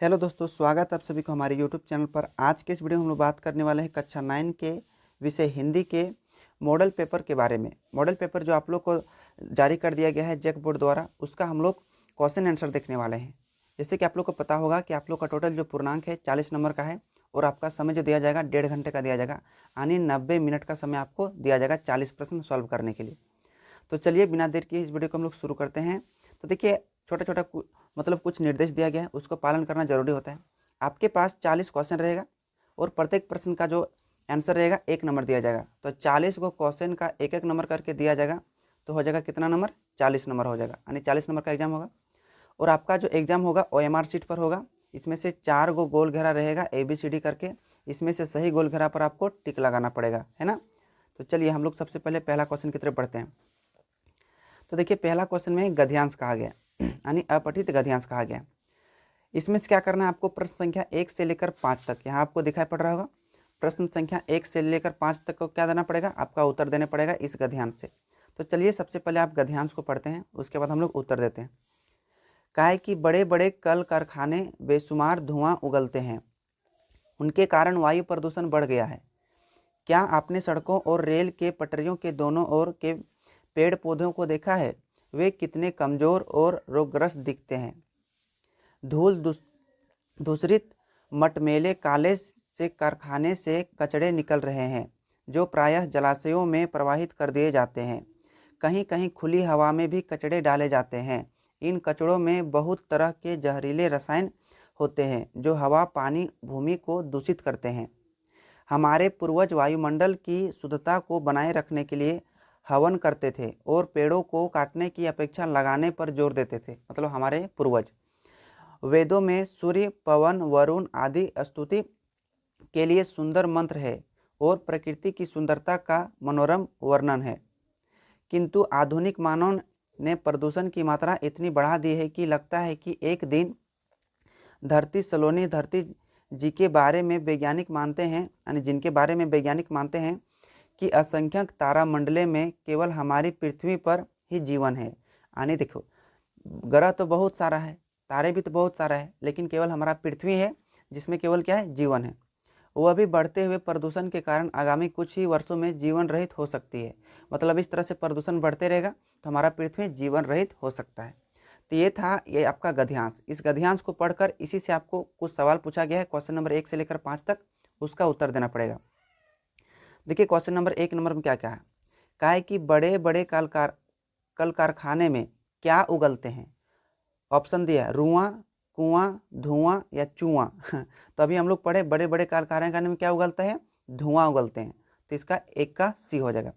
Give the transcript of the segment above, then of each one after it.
Hello दोस्तों, स्वागत है आप सभी को हमारे यूट्यूब चैनल पर। आज के इस वीडियो में हम लोग बात करने वाले हैं कक्षा 9 के विषय हिंदी के मॉडल पेपर के बारे में। मॉडल पेपर जो आप लोग को जारी कर दिया गया है जैक बोर्ड द्वारा, उसका हम लोग क्वेश्चन आंसर देखने वाले हैं। जैसे कि आप लोग को पता होगा कि आप लोग का टोटल जो पूर्णांक है 40 नंबर का है और आपका समय जो दिया जाएगा 1.5 घंटे का दिया जाएगा, यानी 90 मिनट का समय आपको दिया जाएगा 40 प्रश्न सॉल्व करने के लिए। तो चलिए बिना देर किए इस वीडियो को हम लोग शुरू करते हैं। तो देखिए, छोटा छोटा मतलब कुछ निर्देश दिया गया है, उसको पालन करना जरूरी होता है। आपके पास 40 क्वेश्चन रहेगा और प्रत्येक प्रश्न का जो आंसर रहेगा 1 नंबर दिया जाएगा। तो 40 को क्वेश्चन का 1-1 नंबर करके दिया जाएगा, तो हो जाएगा कितना नंबर? 40 नंबर हो जाएगा, यानी 40 नंबर का एग्जाम होगा। और आपका जो एग्जाम होगा OMR शीट पर होगा। इसमें से 4 गो गोल घेरा रहेगा ABCD करके, इसमें से सही गोल घेरा पर आपको टिक लगाना पड़ेगा, है ना। तो चलिए हम लोग सबसे पहले पहला क्वेश्चन की तरफ बढ़ते हैं। तो देखिए, पहला क्वेश्चन में गद्यांश कहा गया, यानी अपठित गद्यांश कहा गया। इसमें से क्या करना है आपको? प्रश्न संख्या 1 से लेकर 5 तक, यहाँ आपको दिखाई पड़ रहा होगा। प्रश्न संख्या 1 से लेकर 5 तक को क्या देना पड़ेगा? आपका उत्तर देने पड़ेगा इस गद्यांश से। तो चलिए सबसे पहले आप गद्यांश को पढ़ते हैं, उसके बाद हम लोग उत्तर देते हैं। कहा है कि बड़े बड़े कल कारखाने बेशुमार धुआं उगलते हैं, उनके कारण वायु प्रदूषण बढ़ गया है। क्या आपने सड़कों और रेल के पटरियों के दोनों ओर के पेड़ पौधों को देखा है? वे कितने कमजोर और रोगग्रस्त दिखते हैं। धूल दूषित मटमेले काले से कारखाने से कचड़े निकल रहे हैं, जो प्रायः जलाशयों में प्रवाहित कर दिए जाते हैं। कहीं कहीं खुली हवा में भी कचड़े डाले जाते हैं। इन कचड़ों में बहुत तरह के जहरीले रसायन होते हैं, जो हवा, पानी, भूमि को दूषित करते हैं। हमारे पूर्वज वायुमंडल की शुद्धता को बनाए रखने के लिए हवन करते थे और पेड़ों को काटने की अपेक्षा लगाने पर जोर देते थे। मतलब हमारे पूर्वज। वेदों में सूर्य, पवन, वरुण आदि स्तुति के लिए सुंदर मंत्र है और प्रकृति की सुंदरता का मनोरम वर्णन है। किंतु आधुनिक मानव ने प्रदूषण की मात्रा इतनी बढ़ा दी है कि लगता है कि एक दिन धरती सलोनी धरती जी के बारे में वैज्ञानिक मानते हैं, यानी जिनके बारे में वैज्ञानिक मानते हैं कि असंख्यक तारामंडले में केवल हमारी पृथ्वी पर ही जीवन है। यानी देखो, ग्रह तो बहुत सारा है, तारे भी तो बहुत सारा है, लेकिन केवल हमारा पृथ्वी है जिसमें केवल क्या है? जीवन है। वह भी बढ़ते हुए प्रदूषण के कारण आगामी कुछ ही वर्षों में जीवन रहित हो सकती है। मतलब इस तरह से प्रदूषण बढ़ते रहेगा तो हमारा पृथ्वी जीवन रहित हो सकता है। तो ये था ये आपका गद्यांश। इस गद्यांश को पढ़कर इसी से आपको कुछ सवाल पूछा गया है, क्वेश्चन नंबर 1 से लेकर 5 तक, उसका उत्तर देना पड़ेगा। देखिए क्वेश्चन नंबर 1 नंबर में क्या क्या है। कहा है कि बड़े बड़े कल कारखाने में क्या उगलते हैं। ऑप्शन दिया है रुआं, कुआं, धुआं या चुआं। तो अभी हम लोग पढ़े बड़े बड़े कारखाने में क्या उगलता है? धुआं उगलते हैं। तो इसका 1 का सी हो जाएगा।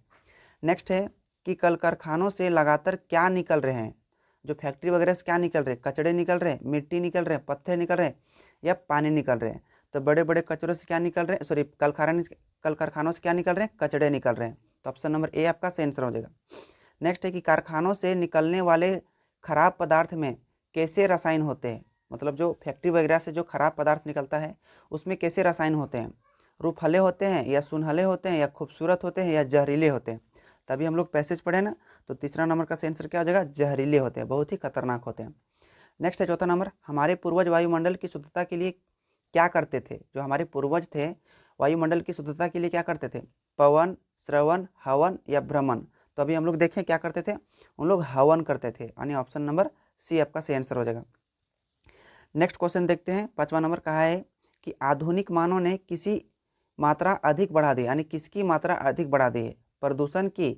नेक्स्ट है कि कल कारखानों से लगातार क्या निकल रहे हैं। जो फैक्ट्री वगैरह से क्या निकल रहे हैं? कचड़े निकल रहे हैं, मिट्टी निकल रहे हैं, पत्थर निकल रहे हैं या पानी निकल रहे हैं। तो बड़े बड़े कचरों से क्या निकल रहे हैं? सॉरी, कल कारखानों से क्या निकल रहे हैं? कचड़े निकल रहे हैं। तो ऑप्शन नंबर ए आपका सही आंसर हो जाएगा। नेक्स्ट है कि कारखानों से निकलने वाले खराब पदार्थ में कैसे रसायन होते हैं। मतलब जो फैक्ट्री वगैरह से जो खराब पदार्थ निकलता है उसमें कैसे रसायन होते हैं। रूपहले होते हैं या सुनहले होते हैं या खूबसूरत होते हैं या जहरीले होते हैं। तभी हम लोग पैसेज पढ़े ना, तो तीसरा नंबर का आंसर क्या हो जाएगा? जहरीले होते हैं, बहुत ही खतरनाक होते हैं। नेक्स्ट है चौथा नंबर, हमारे पूर्वज वायुमंडल की शुद्धता के लिए क्या करते थे। जो हमारे पूर्वज थे वायुमंडल की शुद्धता के लिए क्या करते थे? पवन, श्रवण, हवन या भ्रमण। तो अभी हम लोग देखें क्या करते थे, उन लोग हवन करते थे, यानी ऑप्शन नंबर सी आपका सही आंसर हो जाएगा। नेक्स्ट क्वेश्चन देखते हैं, 5वां नंबर कहा है कि आधुनिक मानव ने किसी मात्रा अधिक बढ़ा दी, यानी किसकी मात्रा अधिक बढ़ा दी है। प्रदूषण की,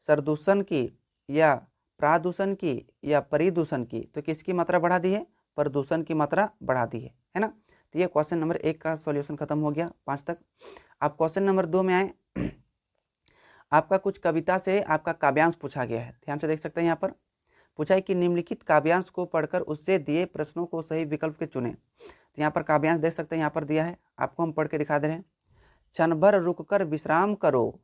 सरदूषण की या प्रादूषण की या परिदूषण की। तो किसकी मात्रा बढ़ा दी है? प्रदूषण की मात्रा बढ़ा दी है ना। तो ये क्वेश्चन नंबर 1 का सॉल्यूशन खत्म हो गया 5 तक। आप क्वेश्चन नंबर 2 में आए। आपका कुछ कविता से आपका काव्यांश पूछा गया है, ध्यान से देख सकते हैं। यहाँ पर पूछा है कि निम्नलिखित काव्यांश को पढ़कर उससे दिए प्रश्नों को सही विकल्प के चुने। तो यहाँ पर काव्यांश देख सकते हैं, यहाँ पर दिया है, आपको हम पढ़ के दिखा दे रहे हैं। क्षण भर रुककर विश्राम करो,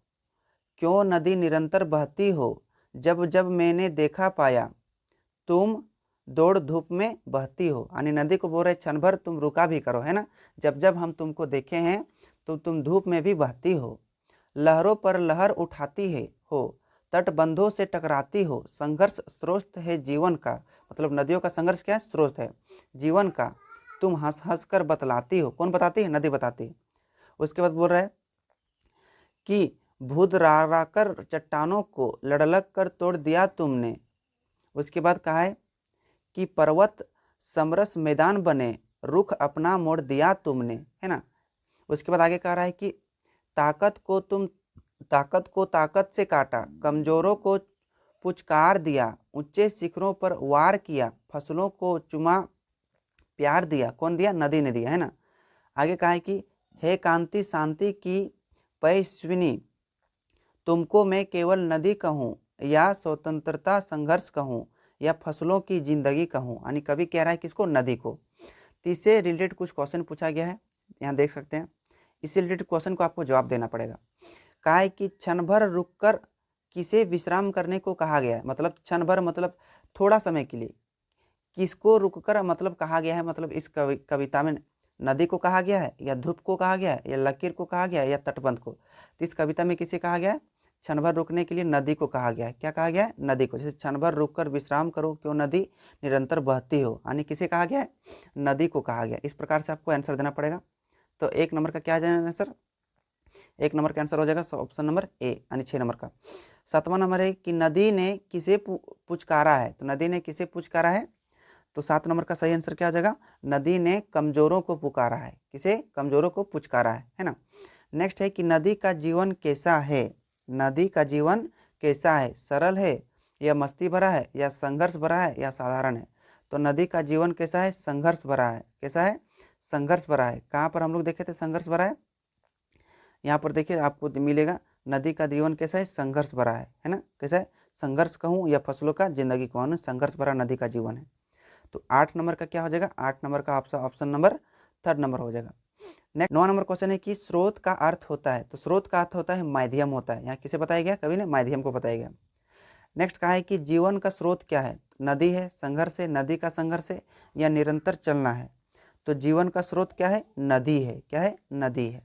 क्यों नदी निरंतर बहती हो, जब जब मैंने देखा पाया, तुम दौड़ धूप में बहती हो। यानी नदी को बोल रहे क्षण भर तुम रुका भी करो, है ना। जब जब हम तुमको देखे हैं तो तुम धूप में भी बहती हो। लहरों पर लहर उठाती है हो, तटबंधों से टकराती हो। संघर्ष स्रोत है जीवन का। मतलब नदियों का संघर्ष क्या है? स्रोत है जीवन का। तुम हंस हंस कर बतलाती हो। कौन बताती है? नदी बताती है। उसके बाद बोल रहा है कि भूदरारा कर चट्टानों को लड़लक कर तोड़ दिया तुमने। उसके बाद कहा है कि पर्वत समरस मैदान बने, रुख अपना मोड़ दिया तुमने, है ना। उसके बाद आगे कह रहा है कि ताकत को ताकत से काटा, कमजोरों को पुचकार दिया, ऊंचे शिखरों पर वार किया, फसलों को चुमा प्यार दिया। कौन दिया? नदी ने दिया, है ना। आगे कहा है कि हे कांति शांति की पैस्विनी, तुमको मैं केवल नदी कहूँ या स्वतंत्रता संघर्ष कहूँ या फसलों की जिंदगी कहूँ। यानी कवि कह रहा है किसको? नदी को। तो इससे रिलेटेड कुछ क्वेश्चन पूछा गया है, यहाँ देख सकते हैं। इससे रिलेटेड क्वेश्चन को आपको जवाब देना पड़ेगा। कहा है कि क्षण भर रुककर किसे विश्राम करने को कहा गया है। मतलब क्षण भर मतलब थोड़ा समय के लिए। किसको रुककर मतलब कहा गया है? मतलब इस कविता में नदी को कहा गया है या धूप को कहा गया है या लकीर को कहा गया है या तटबंध को। तो इस कविता में किसे कहा गया है? क्षण भर रुकने के लिए नदी को कहा गया है। क्या कहा गया है? नदी को। जैसे क्षण भर रुककर विश्राम करो, क्यों नदी निरंतर बहती हो, यानी किसे कहा गया है? नदी को कहा गया। इस प्रकार से आपको आंसर देना पड़ेगा। तो 1 नंबर का क्या आ जाएगा आंसर? 1 नंबर का आंसर हो जाएगा ऑप्शन नंबर ए, यानी 6 नंबर का। 7वां नंबर है कि नदी ने किसे पुचकारा है। तो नदी ने किसे पुचकारा है? तो 7 नंबर का सही आंसर क्या आ जाएगा? नदी ने कमजोरों को पुकारा है। किसे? कमजोरों को पुचकारा है ना। नेक्स्ट है कि नदी का जीवन कैसा है। नदी का जीवन कैसा है? सरल है या मस्ती भरा है या संघर्ष भरा है या साधारण है। तो नदी का जीवन कैसा है? संघर्ष भरा है। कैसा है? संघर्ष भरा है। कहाँ पर हम लोग देखे थे संघर्ष भरा है? यहाँ पर देखिए आपको मिलेगा नदी का जीवन कैसा है? संघर्ष भरा है ना। कैसा है? संघर्ष कहूँ या फसलों का जिंदगी कहूँ, संघर्ष भरा नदी का जीवन है। तो 8 नंबर का क्या हो जाएगा? 8 नंबर का ऑप्शन नंबर 3rd नंबर हो जाएगा। नेक्स्ट 9 नंबर क्वेश्चन है कि स्रोत का अर्थ होता है। तो स्रोत का अर्थ होता है माध्यम होता है। यहाँ किसे बताया गया? कवि ने माध्यम को बताया गया। नेक्स्ट कहा है कि जीवन का स्रोत क्या है? नदी है, संघर्ष है, नदी का संघर्ष है या निरंतर चलना है। तो जीवन का स्रोत क्या है? नदी है। क्या है? नदी है।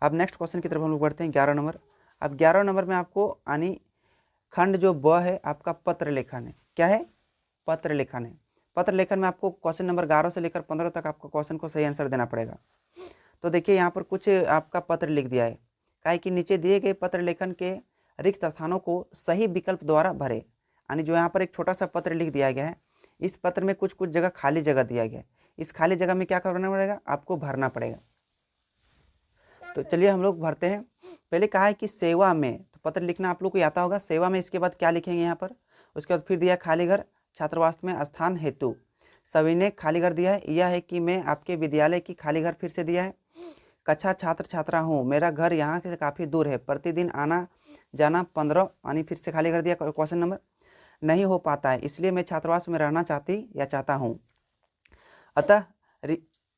अब नेक्स्ट क्वेश्चन की तरफ हम लोग बढ़ते हैं 11 नंबर। अब 11 नंबर में आपको यानी खंड जो ब है आपका पत्र लेखन है। क्या है? पत्र लेखन है। पत्र लेखन में आपको क्वेश्चन नंबर 11 से लेकर 15 तक आपको क्वेश्चन को सही आंसर देना पड़ेगा। तो देखिए यहाँ पर कुछ आपका पत्र लिख दिया है। कहा कि नीचे दिए गए पत्र लेखन के रिक्त स्थानों को सही विकल्प द्वारा भरे। यानी जो यहाँ पर एक छोटा सा पत्र लिख दिया गया है, इस पत्र में कुछ कुछ जगह खाली जगह दिया गया है। इस खाली जगह में क्या करना पड़ेगा? आपको भरना पड़ेगा। तो चलिए हम लोग भरते हैं। पहले कहा है कि सेवा में, तो पत्र लिखना आप लोग को आता होगा। सेवा में इसके बाद क्या लिखेंगे यहाँ पर? उसके बाद फिर दिया खाली घर छात्रावास में स्थान हेतु। सभी ने खाली घर दिया है। यह है कि मैं आपके विद्यालय की खाली घर फिर से दिया है। कक्षा छात्र छात्रा हूँ, मेरा घर यहाँ से काफ़ी दूर है, प्रतिदिन आना जाना 15, यानी फिर से खाली घर दिया। क्वेश्चन नंबर नहीं हो पाता है, इसलिए मैं छात्रावास में रहना चाहती या चाहता हूँ। अतः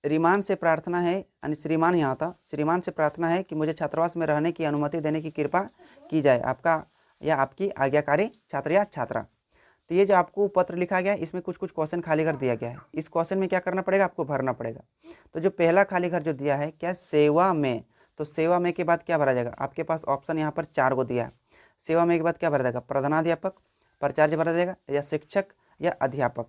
श्रीमान से प्रार्थना है, यानी श्रीमान यहाँ था, श्रीमान से प्रार्थना है कि मुझे छात्रावास में रहने की अनुमति देने की कृपा की जाए, आपका या आपकी आज्ञाकारी छात्र या छात्रा। तो ये जो आपको पत्र लिखा गया है इसमें कुछ कुछ क्वेश्चन खाली घर दिया गया है। इस क्वेश्चन में क्या करना पड़ेगा? आपको भरना पड़ेगा। तो जो पहला खाली घर जो दिया है क्या? सेवा में। तो सेवा में के बाद क्या भरा जाएगा? आपके पास ऑप्शन यहाँ पर 4 को दिया है। सेवा में के बाद क्या भरा जाएगा? प्रधानाध्यापक, प्राचार्य भरा जाएगा या शिक्षक या अध्यापक।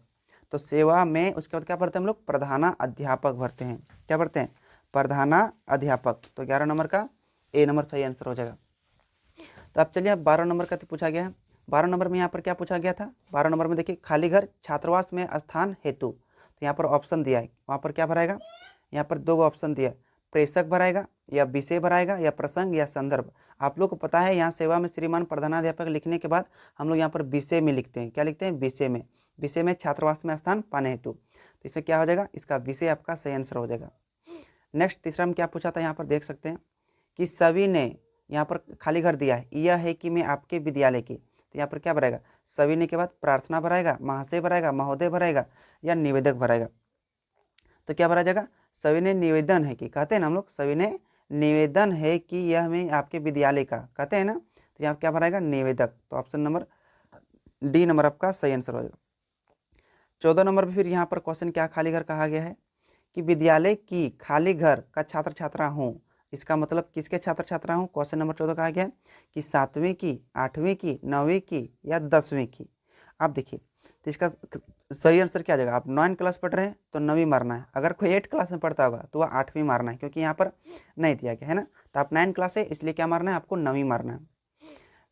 तो सेवा में उसके बाद क्या भरते हैं हम लोग? प्रधाना अध्यापक भरते हैं। क्या भरते हैं? प्रधाना अध्यापक। तो 11 नंबर का ए नंबर सही आंसर हो जाएगा। तो अब चलिए, अब 12 नंबर का पूछा गया है। 12 नंबर में यहाँ पर क्या पूछा गया था? 12 नंबर में देखिए खाली घर छात्रावास में स्थान हेतु। तो यहाँ पर ऑप्शन दिया है, वहाँ पर क्या भराएगा? यहाँ पर 2 ऑप्शन दिया है, प्रेषक भराएगा या विषय भराएगा या प्रसंग या संदर्भ। आप लोग को पता है यहाँ सेवा में श्रीमान प्रधानाध्यापक लिखने के बाद हम लोग यहाँ पर विषय में लिखते हैं। क्या लिखते हैं? विषय में। विषय में छात्रावास में स्थान पाने हेतु। तो इसमें क्या हो जाएगा? इसका विषय आपका सही आंसर हो जाएगा। नेक्स्ट तीसरा में क्या पूछा था? यहाँ पर देख सकते हैं कि सभी ने, यहाँ पर खाली घर दिया है, यह है कि मैं आपके विद्यालय की। तो यहाँ पर क्या भराएगा? सभी ने के बाद प्रार्थना भराएगा, महाशय भराएगा, महोदय भराएगा या निवेदक भराएगा। तो क्या भरा जाएगा? सभी ने निवेदन है कि, कहते हैं ना हम लोग, सभी ने निवेदन है कि यह मैं आपके विद्यालय का, कहते हैं ना। तो यहाँ क्या भराएगा? निवेदक। तो ऑप्शन नंबर डी नंबर आपका सही आंसर हो जाएगा। 14 नंबर पर फिर यहाँ पर क्वेश्चन क्या खाली घर कहा गया है कि विद्यालय की खाली घर का छात्र छात्रा हूँ। इसका मतलब किसके छात्र छात्रा हूँ? क्वेश्चन नंबर 14 कहा गया है कि 7वीं की, 8वीं की, 9वीं की या 10वीं की। आप देखिए, तो इसका सही आंसर क्या आ जाएगा, आप 9 क्लास पढ़ रहे हैं तो 9वीं मारना है। अगर कोई 8 क्लास में पढ़ता होगा तो वह 8वीं मारना है, क्योंकि यहाँ पर नहीं दिया गया है ना। तो आप 9 क्लास है इसलिए क्या मारना है, आपको 9वीं मारना है।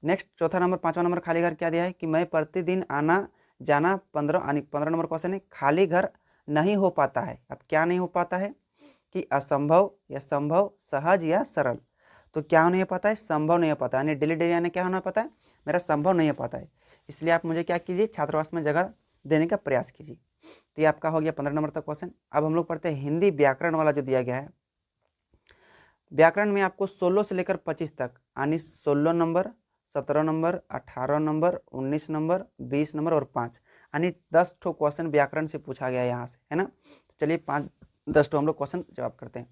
नेक्स्ट चौथा नंबर, 5वां नंबर खाली घर क्या दिया है कि मैं प्रतिदिन आना जाना 15 नंबर क्वेश्चन है, खाली घर नहीं हो पाता है। अब क्या नहीं हो पाता है कि असंभव या संभव, सहज या सरल। तो क्या नहीं हो पाता है, संभव नहीं हो पाता है, यानी डेली डेली आने क्या होना पाता है, मेरा संभव नहीं हो पाता है। इसलिए आप मुझे क्या कीजिए, छात्रावास में जगह देने का प्रयास कीजिए। तो ये आपका हो गया 15 नंबर तक क्वेश्चन। अब हम लोग पढ़ते हैं हिंदी व्याकरण वाला जो दिया गया है। व्याकरण में आपको 16 से लेकर 25 तक, यानी 16 number, 17 number, 18 number, 19 number, 20 number और 5, यानी 10 ठो क्वेश्चन व्याकरण से पूछा गया है यहाँ से, है ना। तो चलिए 5-10 ठो हम लोग क्वेश्चन जवाब करते हैं।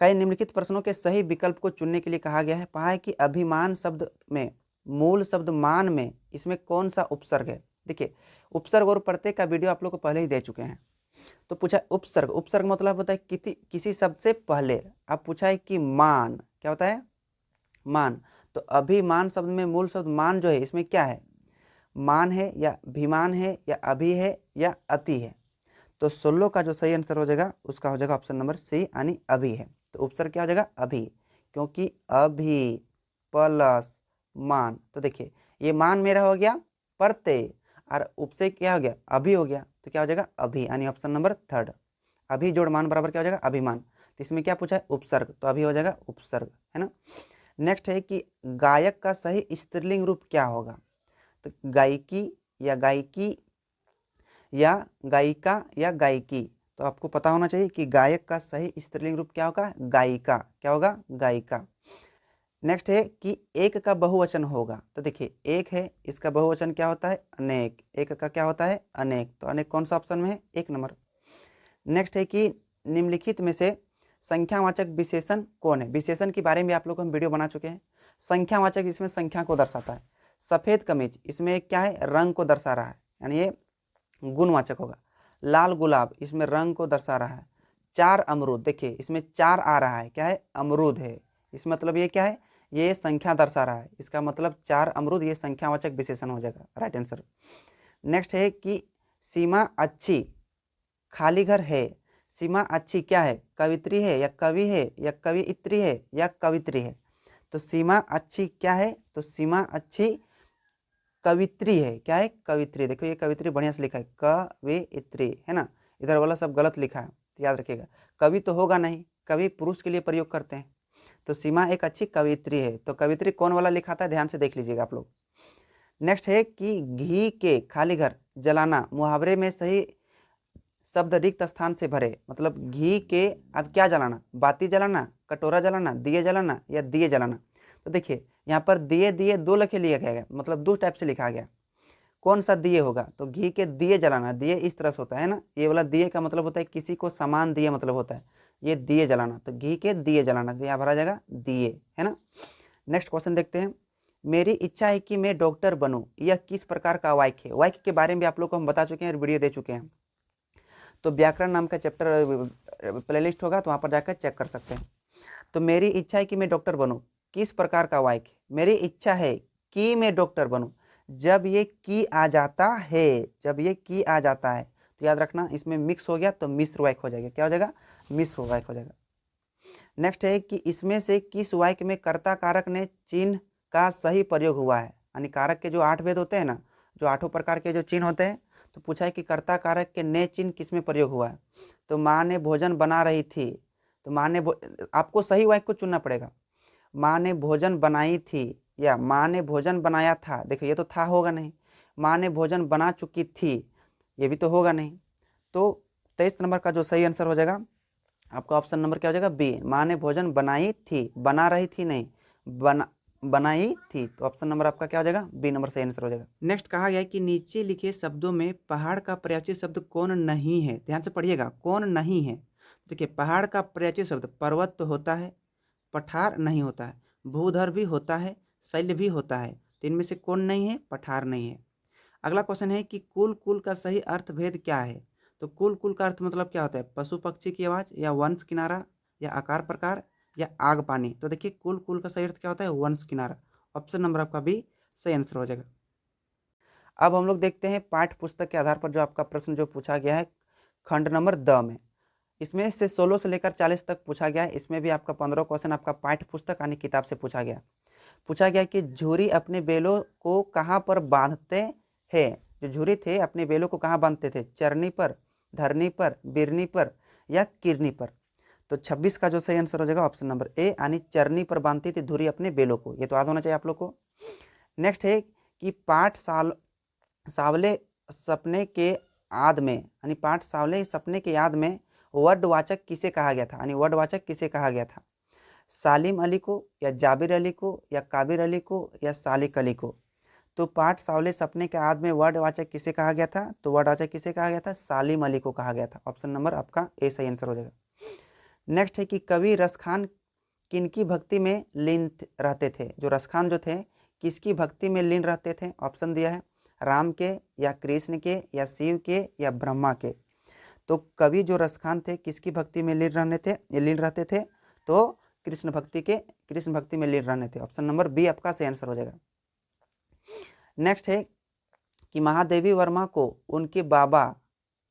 कई निम्नलिखित प्रश्नों के सही विकल्प को चुनने के लिए कहा गया है। पहा है कि अभिमान शब्द में मूल शब्द मान में इसमें कौन सा उपसर्ग है। देखिए उपसर्ग और प्रत्यय का वीडियो आप लोग को पहले ही दे चुके हैं। तो पूछा उपसर्ग, उपसर्ग मतलब होता है किसी शब्द से पहले। अब पूछा है कि मान क्या होता है, मान। तो अभिमान शब्द में मूल शब्द मान जो है इसमें क्या है, मान है या अभिमान है या अभि है या अति है। तो 16 का जो सही आंसर हो जाएगा उसका हो जाएगा ऑप्शन नंबर सी, यानी अभी है। तो उपसर्ग क्या हो जाएगा, अभी, क्योंकि अभी प्लस मान। तो देखिए ये मान मेरा हो गया प्रत्यय और उपसर्ग क्या हो गया, अभी हो गया। तो क्या हो जाएगा, अभी, यानी ऑप्शन नंबर 3 अभी जोड़ मान बराबर क्या हो जाएगा, अभिमान। तो इसमें क्या पूछा है, उपसर्ग, तो अभी हो जाएगा उपसर्ग, है ना। नेक्स्ट है कि गायक का सही स्त्रीलिंग रूप क्या होगा। तो गायकी या गायकी या गायिका या गायकी। तो आपको पता होना चाहिए कि गायक का सही स्त्रीलिंग रूप क्या होगा, गायिका। क्या होगा, गायिका। नेक्स्ट है कि एक का बहुवचन होगा। तो देखिए एक है, इसका बहुवचन क्या होता है, अनेक। एक का क्या होता है, अनेक। तो अनेक कौन सा ऑप्शन में है, 1 नंबर। नेक्स्ट है कि निम्नलिखित में से संख्यावाचक विशेषण कौन है। विशेषण के बारे में आप लोग हम वीडियो बना चुके हैं। संख्यावाचक इसमें संख्या को दर्शाता है। सफ़ेद कमीज इसमें क्या है, रंग को दर्शा रहा है, यानी ये गुणवाचक होगा। लाल गुलाब इसमें रंग को दर्शा रहा है। 4 अमरूद, देखिए इसमें 4 आ रहा है, क्या है, अमरूद है। इस मतलब ये क्या है, ये संख्या दर्शा रहा है, इसका मतलब 4 अमरूद, ये संख्यावाचक विशेषण हो जाएगा, राइट आंसर। नेक्स्ट है कि सीमा अच्छी खाली घर है। सीमा अच्छी क्या है, कवित्री है या कवि है या कवियत्री है या कवित्री है। तो सीमा अच्छी क्या है, तो सीमा अच्छी कवित्री है, क्या है, कवित्री। देखो ये कवित्री बढ़िया से लिखा है, कवित्री, है ना। इधर वाला सब गलत लिखा है, तो याद रखिएगा। कवि तो होगा नहीं, कवि पुरुष के लिए प्रयोग करते हैं। तो सीमा एक अच्छी कवित्री है, तो कवित्री कौन वाला लिखा था, ध्यान से देख लीजिएगा आप लोग। नेक्स्ट है कि घी के खाली घर जलाना, मुहावरे में सही शब्द रिक्त स्थान से भरे। मतलब घी के अब क्या जलाना, बाती जलाना, कटोरा जलाना, दिए जलाना या दिए जलाना। तो देखिए यहाँ पर दिए दिए 2 लिखे लिया गया, मतलब 2 टाइप से लिखा गया। कौन सा दिए होगा, तो घी के दिए जलाना। दिए इस तरह से होता है ना, ये वाला दिए का मतलब होता है किसी को सामान दिए मतलब होता है, ये दिए जलाना। तो घी के दिए जलाना, तो यहाँ भरा जाएगा दिए, है ना। नेक्स्ट क्वेश्चन देखते हैं। मेरी इच्छा है कि मैं डॉक्टर बनूं, यह किस प्रकार का वाक्य है। वाक्य के बारे में आप लोग को हम बता चुके हैं और वीडियो दे चुके हैं। तो व्याकरण नाम का चैप्टर प्लेलिस्ट होगा, तो वहाँ पर जाकर चेक कर सकते हैं। तो मेरी इच्छा है कि मैं डॉक्टर बनूं, किस प्रकार का वाक्य, मेरी इच्छा है कि मैं डॉक्टर बनूं। जब ये की आ जाता है, जब ये की आ जाता है तो याद रखना इसमें मिक्स हो गया तो मिश्र वाक्य हो जाएगा। क्या हो जाएगा, मिश्र वाक्य हो जाएगा। नेक्स्ट है कि इसमें से किस वाक्य में कर्ता कारक ने चिन्ह का सही प्रयोग हुआ है। यानी कारक के जो 8 भेद होते हैं ना, जो 8 प्रकार के जो चिन्ह होते हैं, तो पूछा है कि कर्ता कारक के ने चिन्ह किस में प्रयोग हुआ है। तो माँ ने भोजन बना रही थी, तो माँ ने आपको सही वाक्य को चुनना पड़ेगा। माँ ने भोजन बनाई थी या माँ ने भोजन बनाया था। देखो ये तो था होगा नहीं। माँ ने भोजन बना चुकी थी, ये भी तो होगा नहीं। तो 23 नंबर का जो सही आंसर हो जाएगा आपका ऑप्शन नंबर क्या हो जाएगा, बी। माँ ने भोजन बनाई थी, बना रही थी नहीं, बनाई थी। तो ऑप्शन नंबर आपका क्या हो जाएगा, बी नंबर सही आंसर हो जाएगा। नेक्स्ट कहा गया है कि नीचे लिखे शब्दों में पहाड़ का पर्यायवाची शब्द कौन नहीं है। ध्यान से पढ़िएगा, कौन नहीं है। देखिए पहाड़ का पर्यायवाची शब्द पर्वत तो होता है, पठार नहीं होता है, भूधर भी होता है, शैल भी होता है। तो इनमें से कौन नहीं है, पठार नहीं है। अगला क्वेश्चन है कि कुल कुल का सही अर्थ भेद क्या है। तो कुल कुल का अर्थ मतलब क्या होता है, पशु पक्षी की आवाज़ या वंश किनारा या आकार प्रकार या आग पानी। तो देखिए कुल कुल का सही अर्थ क्या होता है, वंश किनारा। ऑप्शन नंबर आपका बी सही आंसर हो जाएगा। अब हम लोग देखते हैं पाठ्य पुस्तक के आधार पर जो आपका प्रश्न जो पूछा गया है खंड नंबर द में, इसमें से 16 से लेकर 40 तक पूछा गया है। इसमें भी आपका 15 क्वेश्चन आपका पाठ्य पुस्तक यानी किताब से पूछा गया कि झुरी अपने बेलों को कहाँ पर बांधते हैं। जो झुरी थे अपने बेलों को कहाँ बांधते थे, चरनी पर, धरनी पर, बिरनी पर या किरनी पर। तो 26 का जो सही आंसर हो जाएगा ऑप्शन नंबर ए, यानी चरनी पर बांधती थी धुरी अपने बेलों को। ये तो याद होना चाहिए आप लोग को। नेक्स्ट है कि पाठ सावले सपने के याद में, यानी पाठ सावले सपने के याद में वर्डवाचक किसे कहा गया था, यानी वर्डवाचक किसे कहा गया था, सालिम अली को या जाबिर अली को या काबिर अली को या सालिक अली को। तो पाठ सावले सपने के याद में वर्डवाचक किसे कहा गया था, तो वर्डवाचक किसे कहा गया था, सालिम अली को कहा गया था। ऑप्शन नंबर आपका ए सही आंसर हो जाएगा। नेक्स्ट है कि कवि रसखान किनकी भक्ति में लीन रहते थे। जो रसखान जो थे किसकी भक्ति में लीन रहते थे, ऑप्शन दिया है राम के या कृष्ण के या शिव के या ब्रह्मा के। तो कवि जो रसखान थे किसकी भक्ति में लीन रहते थे, तो कृष्ण भक्ति में लीन रहने थे। ऑप्शन नंबर बी आपका सही आंसर हो जाएगा। नेक्स्ट है कि महादेवी वर्मा को उनके बाबा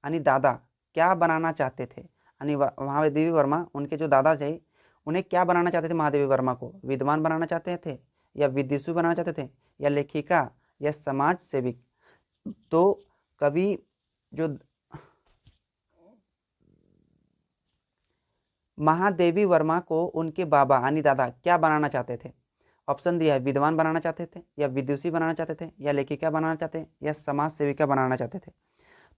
यानी दादा क्या बनाना चाहते थे, यानी महादेवी वर्मा उनके जो दादा थे उन्हें क्या बनाना चाहते थे, महादेवी वर्मा को विद्वान बनाना चाहते थे या विद्वान बनाना चाहते थे या लेखिका या समाज सेविक। तो कवि जो महादेवी वर्मा को उनके बाबा यानी दादा क्या बनाना चाहते थे, ऑप्शन दिया है विद्वान बनाना चाहते थे या विदुषी बनाना चाहते थे या लेखिका बनाना चाहते थे या समाज सेविका बनाना चाहते थे।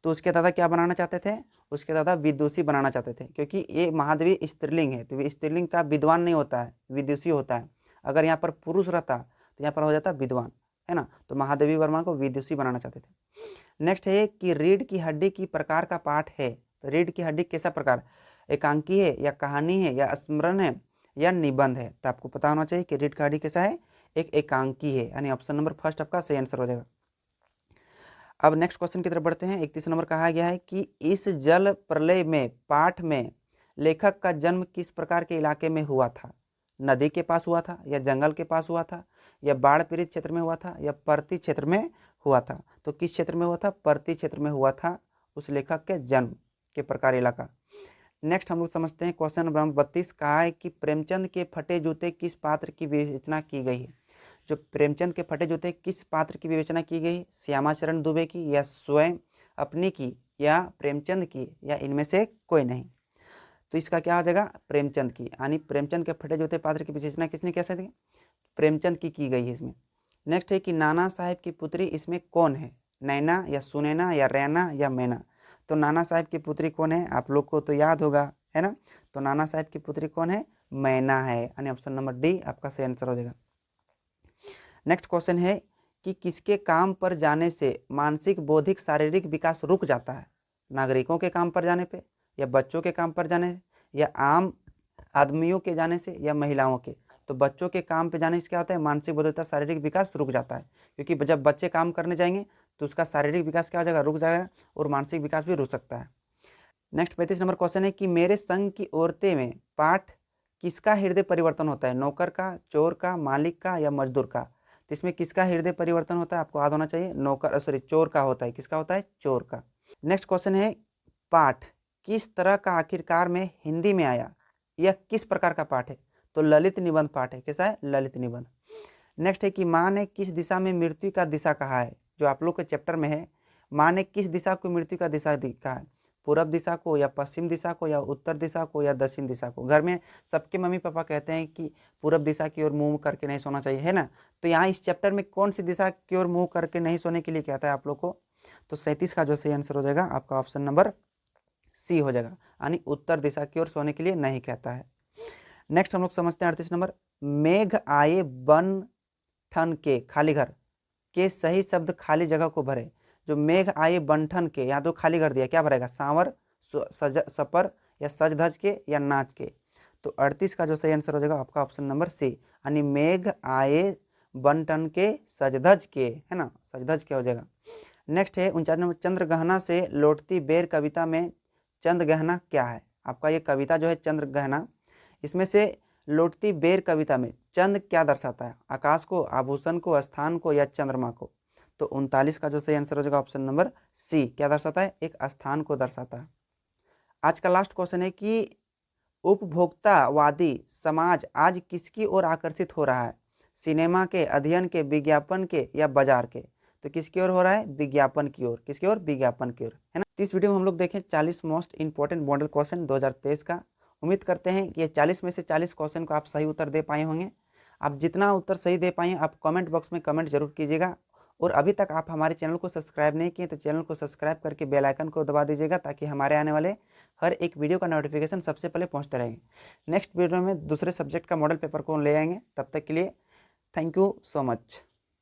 तो उसके दादा क्या बनाना चाहते थे, उसके दादा विदुषी बनाना चाहते थे, क्योंकि ये महादेवी स्त्रीलिंग है तो स्त्रीलिंग का विद्वान नहीं होता है, विदुषी होता है। अगर यहाँ पर पुरुष रहता तो यहाँ पर हो जाता विद्वान, है ना। तो महादेवी वर्मा को विदुषी बनाना चाहते थे। नेक्स्ट है कि रीढ़ की हड्डी की प्रकार का पाठ है। तो रीढ़ की हड्डी कैसा प्रकार, एकांकी है या कहानी है या स्मरण है या निबंध है। तो आपको पता होना चाहिए कि रीढ़ की हड्डी कैसा है, एक एकांकी है, यानी ऑप्शन नंबर फर्स्ट आपका सही आंसर हो जाएगा। अब नेक्स्ट क्वेश्चन की तरफ बढ़ते हैं। 31 नंबर कहा गया है कि इस जल प्रलय में पाठ में लेखक का जन्म किस प्रकार के इलाके में हुआ था, नदी के पास हुआ था या जंगल के पास हुआ था या बाढ़ पीड़ित क्षेत्र में हुआ था या पर्ती क्षेत्र में हुआ था। तो किस क्षेत्र में हुआ था, पर्ती क्षेत्र में हुआ था उस लेखक के जन्म के प्रकार इलाका। नेक्स्ट हम लोग समझते हैं क्वेश्चन नंबर 32 कहा है कि प्रेमचंद के फटे जूते किस पात्र की विवेचना की गई है। जो प्रेमचंद के फटे जूते किस पात्र की विवेचना की गई, श्यामाचरण दुबे की या स्वयं अपनी की या प्रेमचंद की या इनमें से कोई नहीं। तो इसका क्या हो जाएगा, प्रेमचंद की, यानी प्रेमचंद के फटे जूते पात्र की विवेचना किसने किया सकती, प्रेमचंद की गई है इसमें। नेक्स्ट है कि नाना साहेब की पुत्री इसमें कौन है, नैना या सुनैना या रैना या मैना। तो नाना साहब की पुत्री कौन है, आप लोग को तो याद होगा, है ना। तो नाना साहब की पुत्री कौन है, मैना है, यानी ऑप्शन नंबर डी आपका सही आंसर हो जाएगा। नेक्स्ट क्वेश्चन है कि किसके काम पर जाने से मानसिक बौद्धिक शारीरिक विकास रुक जाता है, नागरिकों के काम पर जाने पे या बच्चों के काम पर जाने या आम आदमियों के जाने से या महिलाओं के। तो बच्चों के काम पे जाने से क्या होता है, मानसिक बौद्धिकता शारीरिक विकास रुक जाता है, क्योंकि जब बच्चे काम करने जाएंगे तो उसका शारीरिक विकास क्या हो जाएगा, रुक जाएगा, और मानसिक विकास भी रुक सकता है। नेक्स्ट 35 नंबर क्वेश्चन है कि मेरे संग की औरतें में पाठ किसका हृदय परिवर्तन होता है, नौकर का, चोर का, मालिक का या मजदूर का। तो इसमें किसका हृदय परिवर्तन होता है, आपको याद होना चाहिए, चोर का होता है। किसका होता है, चोर का। नेक्स्ट क्वेश्चन है पाठ किस तरह का आखिरकार में हिंदी में आया, यह किस प्रकार का पाठ है। तो ललित निबंध पाठ है, कैसा है, ललित निबंध। नेक्स्ट है कि माँ ने किस दिशा में मृत्यु का दिशा कहा है, जो आप लोग के चैप्टर में है, माँ ने किस दिशा को मृत्यु का दिशा कहा है, पूरब दिशा को या पश्चिम दिशा को या उत्तर दिशा को या दक्षिण दिशा को। घर में सबके मम्मी पापा कहते हैं कि पूरब दिशा की ओर मुंह करके नहीं सोना चाहिए, है ना। तो यहाँ इस चैप्टर में कौन सी दिशा की ओर मुंह करके नहीं सोने के लिए कहता है आप लोग को, तो 37 का जो सही आंसर हो जाएगा आपका ऑप्शन नंबर सी हो जाएगा, यानी उत्तर दिशा की ओर सोने के लिए नहीं कहता है। नेक्स्ट हम लोग समझते हैं 38 नंबर, मेघ आए बन ठन के खाली घर के सही शब्द खाली जगह को भरे। जो मेघ आए बंठन के, यहाँ तो खाली कर दिया, क्या भरेगा, सांवर, सपर या सज धज के या नाच के। तो 38 का जो सही आंसर हो जाएगा आपका ऑप्शन नंबर सी, यानी मेघ आए बंठन के सज धज के, है ना, सज धज के हो जाएगा। नेक्स्ट है 49 नंबर, चंद्रगहना से लौटती बेर कविता में चंद्रगहना क्या है। आपका ये कविता जो है चंद्रगहना, इसमें से लौटती बेर कविता में चंद क्या दर्शाता है, आकाश को, आभूषण को, स्थान को या चंद्रमा को। तो 39 का जो सही आंसर हो जाएगा ऑप्शन नंबर सी। क्या दर्शाता है? एक स्थान को दर्शाता है। आज का लास्ट क्वेश्चन है कि उपभोक्तावादी समाज आज किसकी ओर आकर्षित हो रहा है? सिनेमा के, अध्ययन के, विज्ञापन के या बाजार के? तो किसकी ओर हो रहा है? विज्ञापन की ओर। किसकी ओर? विज्ञापन की ओर, है ना। इस वीडियो में हम लोग देखें 40 मोस्ट इंपॉर्टेंट मॉडल क्वेश्चन 2023 का। उम्मीद करते हैं कि ये 40 में से 40 क्वेश्चन को आप सही उत्तर दे पाए होंगे। आप जितना उत्तर सही दे पाए आप कमेंट बॉक्स में कमेंट जरूर कीजिएगा। और अभी तक आप हमारे चैनल को सब्सक्राइब नहीं किए तो चैनल को सब्सक्राइब करके बेल आइकन को दबा दीजिएगा, ताकि हमारे आने वाले हर एक वीडियो का नोटिफिकेशन सबसे पहले पहुंचते रहेंगे। नेक्स्ट वीडियो में दूसरे सब्जेक्ट का मॉडल पेपर को ले आएंगे। तब तक के लिए थैंक यू सो मच।